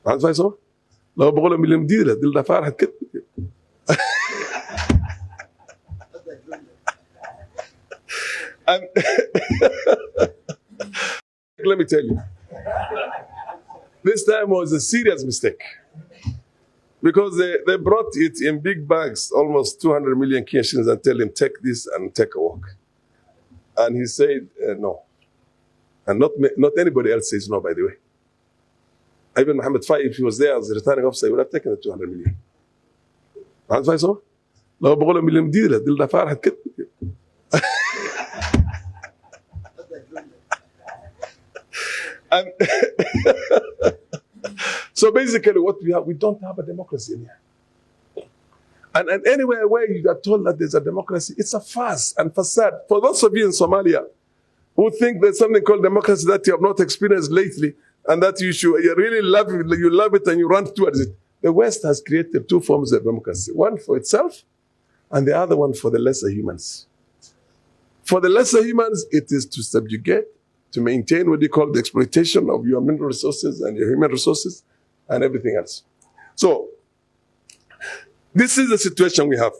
عارف فايسو؟ لو بقول لهم اللي مديره دل ده فارح كده. And let me tell you, this time was a serious mistake because they brought it in big bags, almost 200 million Kenyan shillings, and tell him take this and take a walk. And he said no. And not anybody else says no, by the way. Even Maxamed Fai, if he was there as a returning officer, he would have taken the 200 million. عارف فايسو؟ لو بقول لهم اللي مديره دل ده فارح كده. And so basically what we don't have a democracy in here. And anywhere where you are told that there's a democracy, it's a farce and facade. For those of you in Somalia who think there's something called democracy that you have not experienced lately and that you really love it and you run towards it, the West has created two forms of democracy, one for itself and the other one for the lesser humans. For the lesser humans, it is to subjugate, to maintain what they call the exploitation of your mineral resources and your human resources and everything else. So, this is the situation we have.